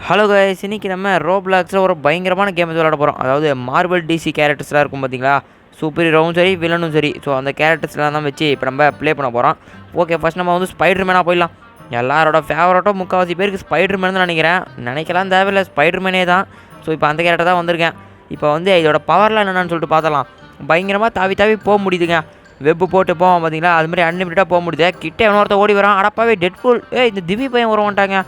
Hello guys, இன்னைக்கு நம்ம ரோப்ளாக்ஸில் ஒரு பயங்கரமான கேம் விளையாட போகிறோம். அதாவது மார்வல் டிசி கேரக்டர்ஸ்லாம் இருக்கும் பார்த்தீங்களா, சூப்பர் ஹீரோவும் சரி வில்லனும் சரி. ஸோ அந்த கேரக்டர்ஸ்லாம் தான் வச்சு இப்போ நம்ம ப்ளே பண்ண போகிறோம். ஓகே, ஃபஸ்ட் நம்ம வந்து ஸ்பைடர் மேனாக போயிடலாம். எல்லாரோட ஃபேவரட்டோ முக்கால்வாசி பேருக்கு ஸ்பைடர் மேன் தான் நினைக்கலாம் தேவையில்லை, ஸ்பைடர் மேனே தான். ஸோ இப்போ அந்த கேரக்டர் தான் வந்திருக்கேன். இப்போ வந்து இதோட பவர்லாம் என்னென்னு சொல்லிட்டு பார்த்தலாம். பயங்கரமாக தாவி தாவி போக முடியுதுங்க. வெப்பு போட்டு போவோம் பார்த்தீங்களா, அதுமாதிரி அன்லிமிட்டடாக போக முடியுது. கிட்டே இன்னொருத்த ஓடி வரான். அடப்பாவே டெட்பூல், இந்த திவி பையன் வரமாட்டாங்க.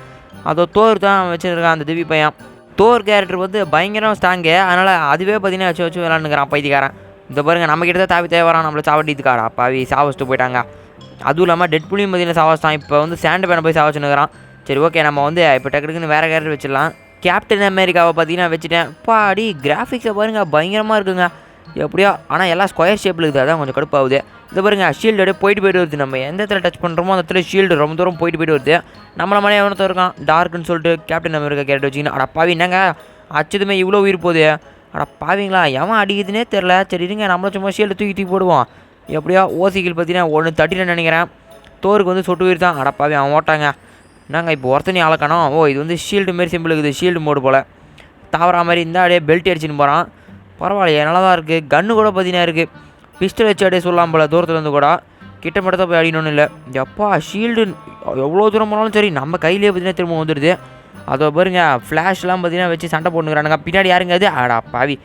அதோ தோர் தான் வச்சுருக்கான் அந்த திவி பையன். தோர் கேரக்டர் வந்து பயங்கரம் ஸ்ட்ராங்கு. அதனால் அதுவே பார்த்தீங்கன்னா வச்சு விளாண்டுக்கிறான் பைத்தியக்காரன். இந்த பாருங்கள், நம்மக்கிட்ட தான் தாவி தேவை வரான், நம்மளை சாவடித்துக்காரா அப்பாவி சாவச்சிட்டு போயிட்டாங்க. அதுவும் இல்லாமல் டெட்பூலையும் பார்த்தீங்கன்னா சாவச்சிட்டான். இப்போ வந்து சாண்டு பேனை போய் சாவச்சுன்னுக்கிறான். சரி ஓகே, நம்ம வந்து இப்போ டக்குன்னு வேறு கேரக்டர் வச்சிடலாம். கேப்டன் அமெரிக்காவை பார்த்தீங்கன்னா வச்சுட்டேன். பாடி கிராஃபிக்ஸை பாருங்கள், பயங்கரமாக இருக்குங்க எப்படியோ. ஆனால் எல்லாம் ஸ்கொயர் ஷேப்பில் இருக்குது, அதான் கொஞ்சம் கடுப்பாகுது. இது பாருங்க, ஷீல்டு அப்படியே போயிட்டு வருது. நம்ம எந்த இடத்துல டச் பண்ணுறோமோ அந்த இடத்துல ஷீல்டு ரொம்ப தூரம் போயிட்டு வருது. நம்மள மலையை எவனத்தை இருக்கான் டார்க்குன்னு சொல்லிட்டு கேப்டன் அமெரிக்கா கேரக்டர் வச்சிங்கன்னா. அட பாவி, என்னங்க அச்சதுமே இவ்வளோ உயிர் போகுது. அட பாவிங்களா, எவன் அடிக்குதுன்னே தெரில. சரி இருங்க, நம்மள சும்மா ஷீல்டு தூக்கி போடுவோம். எப்படியோ ஓசிக்கில் பார்த்தீங்கன்னா ஒன்று தட்டின்னு நினைக்கிறேன். தோருக்கு வந்து சொட்டு உயிர் தான். அட பாவி, அவன் ஓட்டாங்க. என்னங்க இப்போ ஒருத்தனி ஆளக்கணும். இது வந்து ஷீல்டு மாரி சிம்பிள் இருக்குது, ஷீல்டு மோடு போல். தாவரா மாதிரி இருந்தால் அப்படியே பெல்ட் அடிச்சுன்னு போகிறான். பரவாயில்லையே, நல்லா தான் இருக்குது. கன்று கூட பார்த்தீங்கன்னா இருக்குது. பிஸ்டல் வச்சு அப்படியே சொல்லலாம் போல், தூரத்துலேருந்து கூட. கிட்ட மட்டும் தான் போய் அடிக்கணும்னு இல்லை. எப்பா ஷீல்டு எவ்வளோ தூரம் போனாலும் சரி நம்ம கையிலே பார்த்தீங்கன்னா திரும்ப வந்துடுது. அதை பாருங்க, ஃப்ளாஷ்லாம் பார்த்தீங்கன்னா வச்சு சண்டை போட்டுக்கிறானுங்க. பின்னாடி யாருங்க அது? ஆடா பாவி,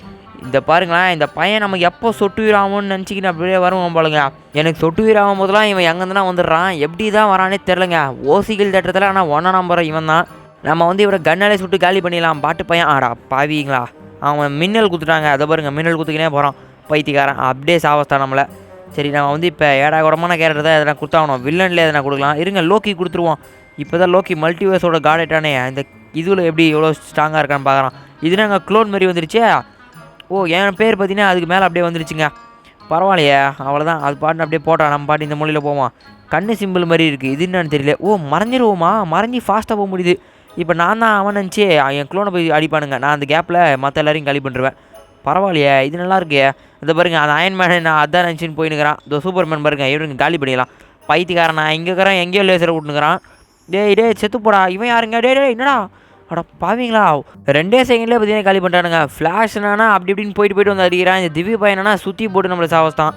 இந்த பாருங்களேன், இந்த பையன் நமக்கு எப்போ சொட்டு வீராகும்னு நினச்சிக்கிட்டு அப்படியே வருவான் பாருங்க. எனக்கு சொட்டு வீராகும் போதெல்லாம் இவன் எங்கேருந்துனா வந்துடுறான். எப்படி தான் வரானே தெரிலங்க. ஓசிகள் தேட்டத்தில் ஆனால் ஒன்றா நம்புற இவன் தான். நம்ம வந்து இவரை கண்ணாலே சுட்டு காலி பண்ணிடலாம். பாட்டு பையன். ஆடா பாவிங்களா, அவன் மின்னல் குத்துட்டாங்க. அதை பாருங்க, மின்னல் குத்துக்கினே போகிறான் பைத்தியக்காரன். அப்படியே சாவஸ்தான் நம்மளை. சரி, நம்ம வந்து இப்போ ஏடாகுடமான கேரக்டர் தான் எதனா கொடுத்தாகணும். வில்லன்லேயே எதனா கொடுக்கலாம். இருங்க, லோக்கி கொடுத்துருவோம். இப்போ தான் லோக்கி மல்டிவர்ஸோட காடாயிட்டானே. இந்த இதில் எப்படி எவ்வளோ ஸ்ட்ராங்காக இருக்கான்னு பார்க்குறான். இதுனா அங்கே க்ளோன் மாதிரி வந்துருச்சே. என் பேர் பார்த்தீங்கன்னா அதுக்கு மேலே அப்படியே வந்துருச்சுங்க. பரவாயில்லையே, அவ்வளோதான். அது பாட்டு அப்படியே போட்டான். நம்ம பாட்டு இந்த மொழியில் போவோம். கண்ணு சிம்பிள் மாதிரி இருக்குது. இது என்னன்னு தெரியல. மறைஞ்சிருவோமா? மறைஞ்சி ஃபாஸ்ட்டாக போக முடியுது. இப்போ நான் தான் அவன் நினச்சி என் க்ளோனை போய் அடிப்பானுங்க. நான் அந்த கேப்பில் மற்ற எல்லாரையும் காலி பண்ணுறேன். பரவாயில்லையே, இது நல்லா இருக்கே. இதை பாருங்க, அந்த அயன்மேனை நான் அதான் நினச்சின்னு போயின்னுக்கிறான். இந்த சூப்பர்மேன் பாருங்க, இவனுக்கு காலி பண்ணிடலாம். பைத்தியக்காரன், நான் இங்கே இருக்கிறேன், எங்கேயோ லேசரை விட்டுனுக்கிறான். டே செத்து போடா. இவன் யாருங்க? டே என்னடா? அட பாவீங்களா, 2 செகண்ட்லேயே பார்த்தீங்கன்னா காலி பண்ணுறானுங்க. ஃப்ளாஷ்னா அப்படி இப்படின்னு போயிட்டு வந்து அடிக்கிறான். இந்த திவ்ய பையனா சுற்றி போட்டு நம்மளை சாவஸ்தான்.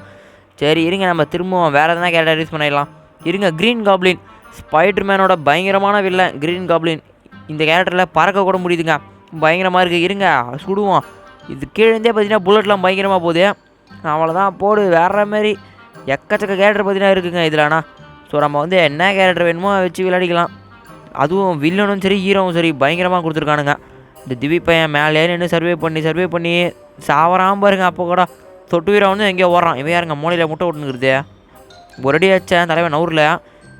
சரி இருங்க, நம்ம திரும்பவும் வேறு எதனா கேரக்டர் யூஸ் பண்ணிடலாம். இருங்க, க்ரீன் காப்ளின், ஸ்பைடர் மேனோட பயங்கரமான வில்லன் க்ரீன் காப்ளின். இந்த கேரக்டரில் பறக்க கூட முடியுதுங்க, பயங்கரமாக இருக்குது. இருங்க சுடுவோம். இது கீழேருந்தே பார்த்தீங்கன்னா புல்லட்லாம் பயங்கரமாக போகுது. அவ்வளோதான், போடு வேறு மாதிரி. எக்கச்சக்க கேரக்டர் பார்த்தீங்கன்னா இருக்குங்க இதில். ஆனால் ஸோ நம்ம வந்து என்ன கேரக்டர் வேணுமோ வச்சு விளையாடிக்கலாம். அதுவும் வில்லனும் சரி ஹீரோவும் சரி பயங்கரமாக கொடுத்துருக்கானுங்க. இந்த திவி பையன் மேலே நின்று சர்வே பண்ணி சாவராமல் பாருங்க. அப்போ கூட தொட்டு வீரம் வந்து எங்கேயோ ஓடுறான். இவன் யாருங்க மூலையில் முட்டை விட்டுனுக்குறது. ஒரு அடி அடித்தேன் தலைவன் நூறில்.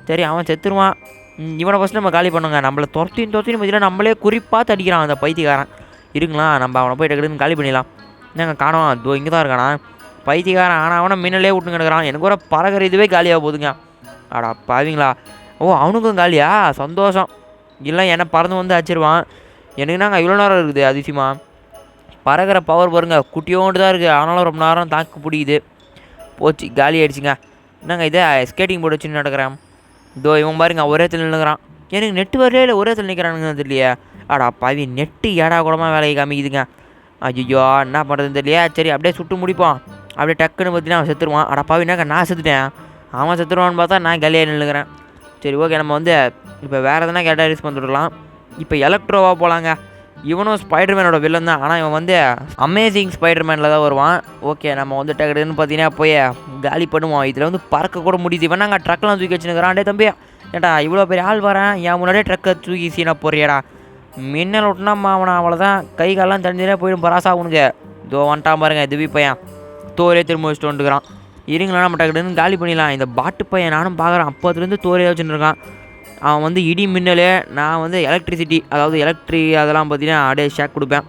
சரி அவன் செத்துருவான். இவனை ஃபஸ்ட்டு நம்ம காலி பண்ணுங்க. நம்மளை துரத்தின்னு பார்த்தீங்கன்னா நம்மளே குறிப்பாக அடிக்கிறான் அந்த பைத்தியக்காரன். இருக்குங்களா, நம்ம அவனை போய் டக்குன்னு காலி பண்ணிடலாம். என்னங்க காணோம், அதோ இங்கே தான் இருக்கானா பைத்தியக்காரன். ஆனால் அவனை மின்னலே விட்டுன்னு கிடக்கிறான். எனக்கு ஒரு பறக்கிற இதுவே காலியாக போகுதுங்க. ஆடா பாவீங்களா. அவனுக்கும் காலியா? சந்தோஷம். இல்லை என்னை பறந்து வந்து அடிச்சிருவான். எனக்கு நாங்கள் இவ்வளோ நேரம் இருக்குது அதிசயமாக. பறக்கிற பவர் பாருங்க, குட்டியோண்டு தான் இருக்குது. ஆனாலும் ரொம்ப நேரம் தாக்கு பிடிக்குது. போச்சு, காலி ஆகிடுச்சிங்க. என்னங்க இதை ஸ்கேட்டிங் போர்டு வச்சுன்னு நடக்கிறேன். இதோ இவன் பாருங்க, ஒரே இடத்துல நின்றுக்கிறான். எனக்கு நெட்டு வரலே இல்லை, ஒரே இடத்துல நிற்கிறானுங்க தெரியலையே. ஆடா பாவி, நெட்டு ஏடா கூடமாக வேலையை காமிக்குதுங்க. ஐயோ, என்ன பண்ணுறதுன்னு தெரியலையா. சரி அப்படியே சுட்டு முடிப்போம். அப்படியே டக்குன்னு பார்த்தீங்கன்னா அவன் செத்துருவான். அடா பாவி, என்னக்கா நான் செத்துட்டேன், அவன் செத்துருவான்னு பார்த்தா நான் கலியாக நின்றுக்கிறேன். சரி ஓகே, நம்ம வந்து இப்போ வேறு எதனா கேட்டால் யூஸ் பண்ணிவிடலாம். இப்போ எலக்ட்ரோவாக போகலாங்க. இவனும் ஸ்பைடர்மேனோட வில்லன் தான். ஆனால் இவன் வந்து அமேசிங் ஸ்பைடர்மேனில் தான் வருவான். ஓகே, நம்ம வந்து டக்குன்னு பார்த்தீங்கன்னா போய் காலி பண்ணுவோம். இதில் வந்து பறக்க கூட முடியுது. இவன் நாங்கள் ட்ரக்லாம் தூக்கி வச்சுருக்கிறான். டே தம்பி, ஏன்டா இவ்வளோ பெரிய ஆள் வரேன், என் முன்னாடியே ட்ரக்கை தூக்கி சீனா போறியாடா. மின்னல் விட்டுனா அவனை அவ்வளோதான், கை காலெலாம் தனியாக போயிடும் பராசாகுனுங்க. இதோ வந்துட்டான் பாருங்க திவி பையன். தோரே திரும்ப வச்சுட்டு வந்துக்கிறான். இருங்களா, நம்ம டக்குன்னு காலி பண்ணிடலாம். இந்த பாட்டு பையன் நானும் பார்க்குறேன், அப்போதுலேருந்து தோரையாக வச்சுருக்கான். அவன் வந்து இடி மின்னலே, நான் வந்து எலக்ட்ரிசிட்டி, அதாவது அதெல்லாம் பார்த்தீங்கன்னா அப்படியே ஷேக் கொடுப்பேன்.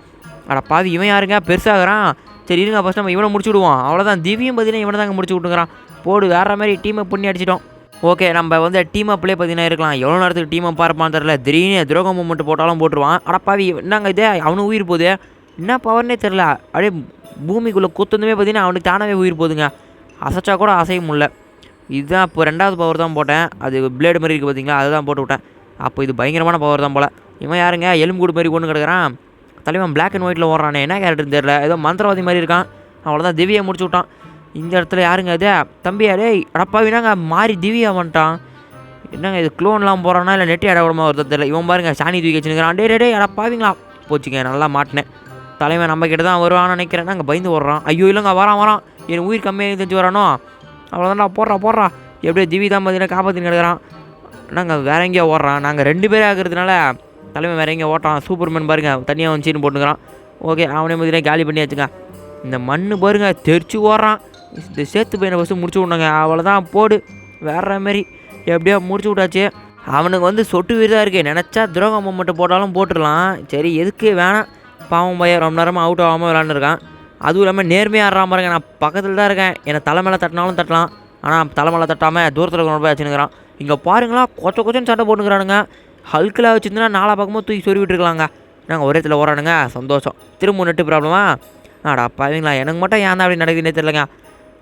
அட பாவி, இவன் யாருங்க பெருசாகிறான். சரி இருங்க, ஃபஸ்ட் நம்ம இவனை முடிச்சு விடுவோம். அவ்வளோதான், திவியும் பார்த்தீங்கன்னா இவனை தாங்க முடிச்சு விட்டுங்கிறான். போடு, வேறு மாதிரி டீம் அப் பண்ணி அடிச்சிட்டோம். ஓகே, நம்ம வந்து டீம் அப்லேயே பார்த்தீங்கன்னா இருக்கலாம். எவ்வளோ நேரத்துக்கு டீம் அப் பார்ப்பான்னு தெரில. திடீர்னு துரோகம் மூமெண்ட் போட்டாலும் போட்டுருவான். அட பாவி, என்னங்க இதே அவனுக்கு உயிர் போகுது. என்ன பவர்னே தெரில. அப்படியே பூமிக்குள்ளே குத்துந்துமே பார்த்தீங்கன்னா அவனுக்கு தானாகவே உயிர் போகுதுங்க. அசைச்சா கூட அசைய முடியல. இதுதான் இப்போ 2வது பவர் தான் போட்டேன். அது பிளேடு மாதிரி இருக்குது பார்த்தீங்களா, அதுதான் போட்டு விட்டேன். அப்போ இது பயங்கரமான பவர் தான் போல். இவன் யாருங்க எலும்பு கூடு மாதிரி கொண்டு கிடக்குறான். தலைவன் பிளாக் அண்ட் ஒயிட்டில் ஓடுறானே, என்ன கேரக்டர்னு தெரியல, ஏதோ மந்திரவாதி மாதிரி இருக்கான். அவ்வளோதான் திவ்யா முடிச்சு விட்டான். இந்த இடத்துல யாருங்க அது தம்பியா டேய் அடப்பாவினாங்க மாறி திவ்யா வந்துட்டான். என்னங்க இது க்ளோன்லாம் போகிறானா இல்லை நெட்டி அட விடமா வருது தெரியல. இவன் பாருங்க சாணி தூக்கி வச்சுருக்கிறான். டே அடப்பாவிங்களா போச்சுங்க, நல்லா மாட்டினேன். தலைவன் நம்ம கிட்ட தான் வருவான்னு நினைக்கிறேன். நாங்கள் பயந்து ஓடுறான். ஐயோ இல்லைங்க வரான் என் உயிர் கம்மியாக தெரிஞ்சு வரானோ. அவ்வளோதான்டா போடுறா எப்படியோ திவி தான் பார்த்தீங்கன்னா காப்பாற்றின்னு கிடக்குறான். நாங்கள் வேற எங்கேயோ ஓடுறான். நாங்கள் 2 பேரே ஆகிறதுனால தலைவன் வேற எங்கேயோ ஓட்டான். சூப்பர்மேன் பாருங்க தனியாக வந்துச்சின்னு போட்டுக்கிறான். ஓகே அவனே பார்த்தீங்கன்னா காலி பண்ணி வச்சுங்க. இந்த மண் பாருங்க தெரிச்சு ஓடுறான். இந்த சேர்த்து பையனை ஃபஸ்ட்டு முடிச்சு விட்ணுங்க. அவ்வளோதான் போடு வேற மாரி எப்படியோ முடிச்சு விட்டாச்சு. அவனுக்கு வந்து சொட்டு வீடாக இருக்குது. நினச்சா துரோகம் மட்டும் போட்டாலும் போட்டுடலாம். சரி எதுக்கு வேணாம், பாவம் பையன் ரொம்ப நேரமாக அவுட் ஆகாமல் விளாண்டுருக்கான். அதுவும் இல்லாமல் நேர்மையாக ஆடுறான் பாருங்க. நான் பக்கத்தில் தான் இருக்கேன். என்னை தலை மேலே தட்டினாலும் தட்டலாம், ஆனால் தலை மேலே தட்டாமல் தூரத்தில் கொண்டு போய் வச்சுருக்கிறான். இங்கே பாருங்களா கொச்சன்னு சண்டை போட்டுக்கிறானுங்க. ஹல்கில் வச்சுருந்தா 4 பக்கமும் தூக்கி சொறி விட்டுருக்கலாங்க. நாங்கள் ஒரே இடத்துல ஓடுறானுங்க, சந்தோஷம். திரும்ப நெட்டு ப்ராப்ளமா ஆடா பாவீங்களா, எனக்கு மட்டும் ஏன் தான் அப்படி நடக்குதுன்னே தெரியலங்க.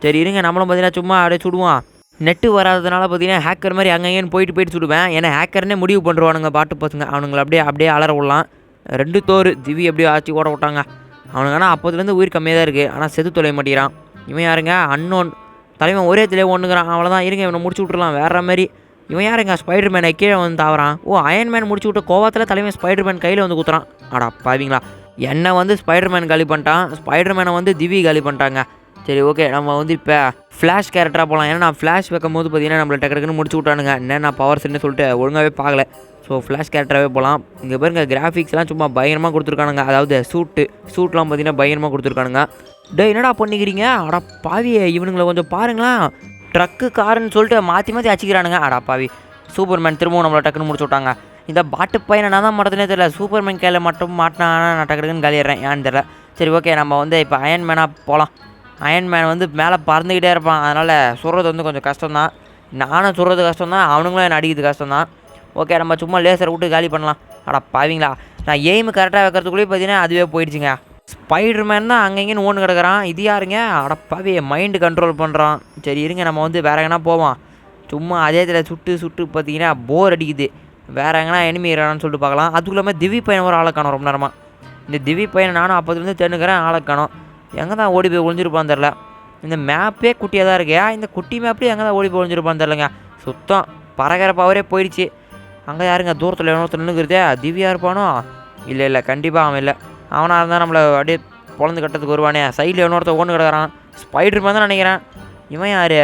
சரி இருங்க நம்மளும் பார்த்தீங்கன்னா சும்மா அப்படியே சுடுவான். நெட்டு வராததுனால பார்த்தீங்கன்னா ஹேக்கர் மாதிரி அங்கேயும் போயிட்டு சுடுவேன். ஏன்னா ஹேக்கர்னே முடிவு பண்ணுறானுங்க பாட்டு பசங்க. அவனுங்களை அப்படியே அலற விடலாம். 2 தோறு திவி அப்படியே ஆச்சு ஓட விட்டாங்க. அவனுக்கு ஆனால் அப்போதுலேருந்து உயிர் கம்மியாக தான் இருக்குது. ஆனால் செது தொலைய மாட்டேங்கிறான். இவன் யாருங்க அன்னோன் தலைவன் ஒரே இடத்துல ஒன்றுங்கிறான். அவ்வளோதான் இருங்க இவனை முடிச்சு விட்ருலாம் வேற மாதிரி. இவன் யாருங்க ஸ்பைடர் மேனை கீழே வந்து தாவறான். ஓ அயன் மேன் முடிச்சு விட்ட கோவத்தில் தலைவன் ஸ்பைடர் மேன் கையில் வந்து குத்துறான். ஆடா பாவீங்களா, என்னை வந்து ஸ்பைடர் மேன் காலி பண்ணிட்டான், ஸ்பைடர் மேனை வந்து திவி காலி பண்ணிட்டாங்க. சரி ஓகே நம்ம வந்து இப்போ ஃப்ளாஷ் கேரக்டராக போகலாம். ஏன்னா நான் ஃப்ளாஷ் வைக்கும் போது பார்த்தீங்கன்னா நம்மளை டக்குன்னு முடிச்சு விட்டானுங்க. என்ன நான் பவர் சென்னு சொல்லிட்டு ஒழுங்காகவே பார்க்கல. ஸோ ஃப்ளாஷ் கேரக்டராகவே போகலாம். இங்கே பாருங்க கிராஃபிக்ஸ்லாம் சும்மா பயங்கரமாக கொடுத்துருக்கானுங்க. அதாவது சூட்லாம் பார்த்தீங்கன்னா பயங்கரமாக கொடுத்துருக்கானுங்க. டே என்னடா பண்ணிக்கிறீங்க அடா பாவியே, இவனுங்களை கொஞ்சம் பாருங்களேன். ட்ரக்கு காருன்னு சொல்லிட்டு மாற்றி அடிச்சிக்கிறானுங்க. அடா பாவி சூப்பர்மேன் திரும்பவும் நம்மளை டக்குன்னு முடிச்சு விட்டாங்க. இந்த பாட்டு பையனை நான் தான் மாட்டதுனே தெரியல. சூப்பர்மேன் கையில் மட்டும் மாட்டினா நான் டக்குன்னு காலிடுறேன் ஏன்னு தெரியல. சரி ஓகே நம்ம வந்து இப்போ அயன் மேனாக போகலாம். அயன் மேன் வந்து மேலே பறந்துக்கிட்டே இருப்பான். அதனால் சுடுறது வந்து கொஞ்சம் கஷ்டம்தான். நானும் சுடுறது கஷ்டம்தான், அவனுங்களும் என்னை அடிக்கிறது கஷ்டம்தான். ஓகே நம்ம சும்மா லேசரை விட்டு காலி பண்ணலாம். அடா பாவீங்களா, நான் எய்மு கரெக்டாக வைக்கிறதுக்குள்ளேயே பார்த்தீங்கன்னா அதுவே போயிடுச்சுங்க. ஸ்பைடர் மேன் தான் அங்கேங்கன்னு ஓன்னு கிடக்குறான். இது யாருங்க அட பாவியை மைண்டு கண்ட்ரோல் பண்ணுறான். சரி இருங்க நம்ம வந்து வேறு எங்கன்னா போவோம். சும்மா அதே இதில் சுட்டு பார்த்தீங்கன்னா போர் அடிக்குது. வேறு எங்கன்னா எனிமி இருக்கான்னு சொல்லிட்டு பார்க்கலாம். அதுவும் இல்லாமல் திவி பையன் ஒரு ஆளை காணும் ரொம்ப நேரமாக. இந்த திவி பையனை நானும் அப்போதுலேருந்து தெரிஞ்சுக்கிறேன், ஆளை காணும். எங்கே தான் ஓடி போய் ஒழிஞ்சிருப்பான்னு தெரில. இந்த மேப்பே குட்டியாக தான் இருக்கு. இந்த குட்டி மேப்லேயே எங்கே தான் ஓடி போய் ஒழிஞ்சிருப்பான்னு தெரிலங்க. சுத்தம் பறக்கிற பவரே போயிடுச்சு. அங்கே யாருங்க தூரத்தில் இன்னொருத்தர் நின்றுக்கிறதே திவ்யா இருப்பானோ? இல்லை கண்டிப்பாக அவன் இல்லை. அவனாக இருந்தால் நம்மளை அப்படியே பொழந்து கட்டத்துக்கு வருவானே. சைடில் இன்னொருத்தர் ஓன்னு கிடக்குறான். ஸ்பைடர் மேன் தான் நினைக்கிறேன். இவன் யார்?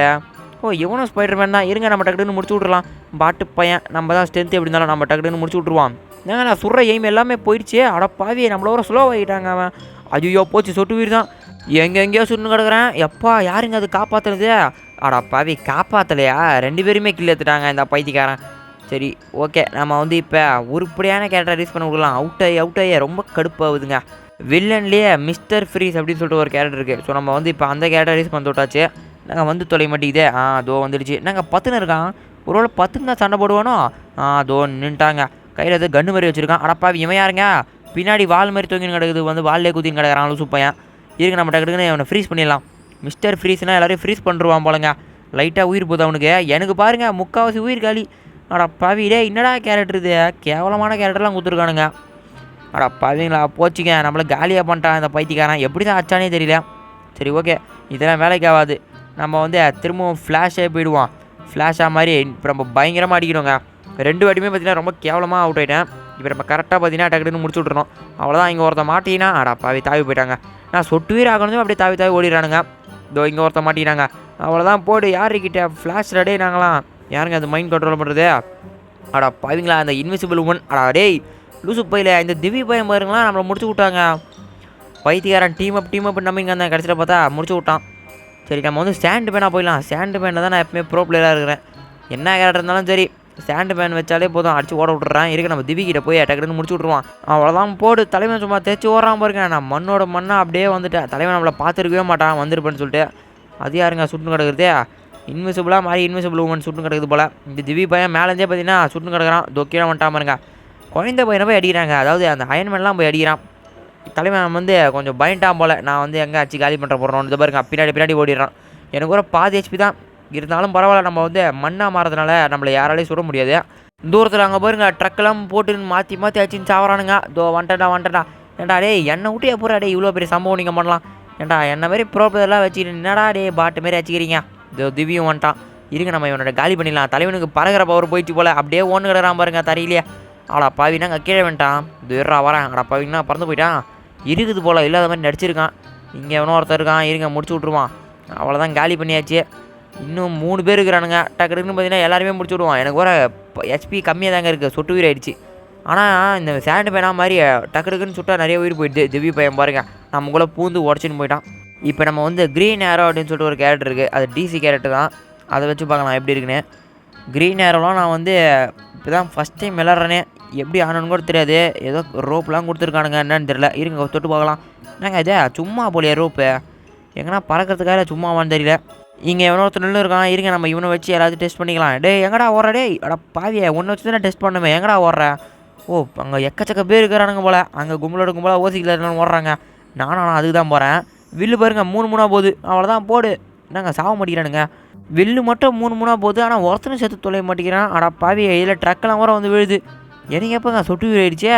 ஓ இவனும் ஸ்பைடர் மேன் தான். இருங்க நம்ம டக்குன்னு முடிச்சு விட்றலாம். பாட்டு பையன் நம்ம தான் ஸ்ட்ரென்த்து எப்படி இருந்தாலும் நம்ம டக்குன்னு முடிச்சு விட்ருவான். ஏங்க நான் சுடுற எய்ம் எல்லாமே போயிடுச்சு. அட பாவியை நம்மளோட ஸ்லோவாகிட்டாங்க அவன். ஐயோ போச்சு சொட்டு வீடு தான். எங்கெங்கேயோ சுட்டு கிடக்குறேன். எப்பா யாருங்க அது காப்பாற்றுனது? அடா பாவி காப்பாற்றலையா? 2 பேருமே கில் எடுத்துட்டாங்க இந்த பைத்தியக்காரன். சரி ஓகே நம்ம வந்து இப்போ உருப்படியான கேரக்டர் யூஸ் பண்ண விடலாம். அவுட் ஆகி ரொம்ப கடுப்பாகுதுங்க. வில்லன்லேயே மிஸ்டர் ஃப்ரீஸ் அப்படின்னு சொல்லிட்டு ஒரு கேரக்டர் இருக்குது. ஸோ நம்ம வந்து இப்போ அந்த கேரக்டர் யூஸ் பண்ணி விட்டாச்சு. நாங்கள் வந்து தொலை மாட்டேங்குதே. அதோ வந்துடுச்சு. நாங்கள் 10 இருக்கான். ஒருவேளை 10 தான் சண்டை போடுவானோ? அதோ நின்ட்டாங்க. கையில் எது கன்று மாதிரி வச்சுருக்கான். அடப்பாவி இவன் யாருங்க பின்னாடி வால் மாதிரி தொங்கின்னு கிடக்குது. வந்து வால்லே குத்தின்னு கிடக்குறான் சூப்பையன். இருக்கு நம்ம டக்குன்னு அவனை ஃப்ரீஸ் பண்ணிடலாம். மிஸ்டர் ஃப்ரீஸ்னால் எல்லோரையும் ஃப்ரீஸ் பண்ணுருவான் போலங்க. லைட்டாக உயிர் போகுது அவனுக்கு. எனக்கு பாருங்கள் முக்கால்வாசி உயிர் காலி. அடா பாவிடே என்னடா கேரக்டர் இது, கேவலமான கேரக்டர்லாம் கொடுத்துருக்கானுங்க. அடா பாவிங்களா போச்சுங்க, நம்மளை காலியாக பண்ணிட்டான் இந்த பைத்தியக்காரன். எப்படி தான் அச்சானே தெரியல. சரி ஓகே இதெல்லாம் வேலைக்கு ஆகாது. நம்ம வந்து திரும்பவும் ஃப்ளாஷே போயிடுவோம். ஃப்ளாஷாக மாதிரி இப்போ நம்ம பயங்கரமாக அடிக்கணுங்க. 2 வாட்டியுமே பார்த்தீங்கன்னா ரொம்ப கேவலமாக அவுட் ஆகிட்டேன். இப்போ நம்ம கரெக்டாக பார்த்தீங்கன்னா டக்குன்னு முடிச்சு விட்றணும். அவ்வளோதான். இங்கே ஒருத்த மாட்டினா அடா பாவி தாவி போயிட்டாங்க. நான் சொட்டு வீர் ஆகணும் அப்படியே தாவி ஓடிடுறானுங்க. இதோ இங்கே ஒருத்த மாட்டினாங்க. அவ்வளோதான் போடு. யாருக்கிட்ட ஃப்ளாஷ் ரெடே நாங்களாம். யாருங்க அது மைண்ட் கண்ட்ரோல் பண்ணுறது? அடா பாவிங்களா அந்த இன்விசிபிள் உமன். அடா டேய் லூசு பையில இந்த திவி பையன் பாருங்களா நம்மளை முடிச்சு விட்டாங்க. பைத்தியக்காரன் டீம் அப் நம்ம இங்கே அந்த கடைசியில் பார்த்தா முடிச்சு விட்டான். சரி நம்ம வந்து ஸ்டாண்டு பேனாக போயிடலாம். ஸ்டாண்டு பேனில் தான் நான் எப்பவுமே ப்ரோ பிளேயராக இருக்கிறேன். என்ன கேரக்டர் இருந்தாலும் சரி ஸ்டாண்டு பேன் வச்சாலே போதும் அடிச்சு ஓட விட்டுறான். இருக்கு நம்ம திவிக்கிட்ட போய் டக்குன்னு முடிச்சு விட்ருவான். அவ்வளோதான் போடு. தலைவன் சும்மா தேய்ச்சி ஓடுறான் பாருங்க. நான் மண்ணாக அப்படியே வந்துட்டேன். தலைவன் நம்மளை பார்த்துருக்கவே மாட்டான் வந்திருப்பேன்னு சொல்லிட்டு. அது யாருங்க சுட்டுன்னு கிடக்குறதே? இன்விசிபிளாக மாதிரி இன்விசிபிள் உமன் சுட்டுன்னு கிடக்குது போல். இந்த திவி பையன் மேலேருந்தே பார்த்தீங்கன்னா சுட்டுன்னு கிடக்குறான். தொக்கியாக வந்துட்டான் பாருங்க. குழந்தை பையனை போய் அடிக்கிறாங்க. அதாவது அந்த அயன்மேன்லாம் போய் அடிக்கிறான். தலைவன் வந்து கொஞ்சம் பயன்ட்டான் போல். நான் வந்து எங்கே அடிச்சு காலி பண்ணுற போடுறோம். இது பாருங்க பின்னாடி ஓடிடுறான். எனக்கு ஒரு பாதி HP தான் இருந்தாலும் பரவாயில்ல. நம்ம வந்து மண்ணாக மாறதுனால நம்மளை யாராலையும் சுட முடியாது. தூரத்தில் அங்கே பாருங்க ட்ரக்கெல்லாம் போட்டு மாற்றி மாற்றி ஆச்சுன்னு சாவறானுங்க. இதோ வந்துட்டா ஏன்டா டேய் என்னை விட்டு எப்போ டே இவ்வளோ பெரிய சம்பவம் நீங்கள் பண்ணலாம் ஏன்டா என்ன மாதிரி ப்ரோப்பரெல்லாம் வச்சுக்கிட்டு என்னடா டே பாட்டு மாரி வச்சுக்கிறீங்க. இதோ திவ்யும் வந்துட்டான். இருங்க நம்ம இவனோட காலி பண்ணிடலாம். தலைவனுக்கு பறக்கிற பவர் போயிடுச்சு போல் அப்படியே ஒன்று கிடறான் பாருங்க தரையிலேயே. அவளா பாவினா அங்கே கீழே வந்துட்டான். இது வேறா வரேன் அடா பாவிங்கன்னா பறந்து போயிட்டான். இருக்குது போல் இல்லாத மாதிரி நடிச்சிருக்கான். இங்கே எவனோ ஒருத்தர் இருக்கான் இருங்க முடிச்சு விட்ருவான். அவ்வளோதான் காலி பண்ணியாச்சு. இன்னும் 3 பேர் இருக்கிறானுங்க. டக்குன்னு பார்த்தீங்கன்னா எல்லாருமே முடிச்சு விடுவான். எனக்கு ஒரு ஹெச்பி கம்மியாக தாங்க இருக்குது. சொட்டு உயிர் ஆயிடுச்சு. ஆனால் இந்த சேண்டு பையனா மாதிரி டக்குன்னு சுட்டால் நிறைய உயிர் போயிடுது. திவ்ய பையன் பாருங்க நமக்குள்ளே பூந்து உடச்சின்னு போயிட்டான். இப்போ நம்ம வந்து க்ரீன் ஏரோ அப்படின்னு சொல்லிட்டு ஒரு கேரக்டர் இருக்குது. அது டிசி கேரக்டர் தான். அதை வச்சு பார்க்கலாம் எப்படி இருக்குன்னு. க்ரீன் ஏரோலாம் நான் வந்து இப்போ தான் ஃபஸ்ட் டைம் விளாட்றேனே. எப்படி ஆனன்னு கூட தெரியாது. ஏதோ ரோப்லாம் கொடுத்துருக்கானுங்க என்னன்னு தெரியல. இருங்க தொட்டு பார்க்கலாம். என்னங்க இதே சும்மா போலியா ரோப்பு எங்கன்னா பறக்கிறதுக்காக சும்மாவான்னு தெரியல. இங்கே எவனோ ஒருத்தர் நின்று இருக்கான். இருங்க நம்ம இவனை வச்சு எல்லாத்தையும் டெஸ்ட் பண்ணிக்கலாம். டே எங்கடா ஓடுற டே அட பாவிய ஒன்றை வச்சு தானே டெஸ்ட் பண்ணுமே எங்கடா ஓடுற. ஓ அங்கே எக்கச்சக்க பேர் இருக்கிறானுங்க போல். அங்கே கும்பலோட கும்பலாக ஓசிக்கல இருக்கணும்னு ஓடுறாங்க. நானும் அதுக்கு தான் போகிறேன். வில்லு பாருங்க 3 போகுது. அவ்வளோதான் போடு. என்னங்க சாவ மாட்டேங்கிறானுங்க. வில்லு மட்டும் 3 போகுது. ஆனால் ஒருத்தனும் சேர்த்து தொலைய மாட்டேங்கிறான். அடா பாவி இதில் ட்ரக்கெல்லாம் கூட வந்து விழுது. எனக்கு எப்போங்க சொட்டு ஆயிடுச்சே.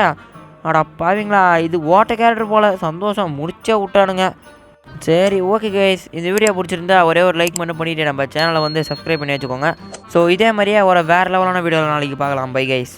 அடா பாவிங்களா இது ஓட்ட கேரக்டர் போல். சந்தோஷம் முடிச்சே விட்டானுங்க. சரி ஓகே கைஸ் இந்த வீடியோ பிடிச்சிருந்தா ஒரே ஒரு லைக் மட்டும் பண்ணிவிட்டு நம்ம சேனலை வந்து சப்ஸ்கிரைப் பண்ணி வச்சுக்கோங்க. ஸோ இதே மாதிரியே ஒரு வேறு லெவலான வீடியோவில் நாளைக்கு பார்க்கலாம். Bye guys.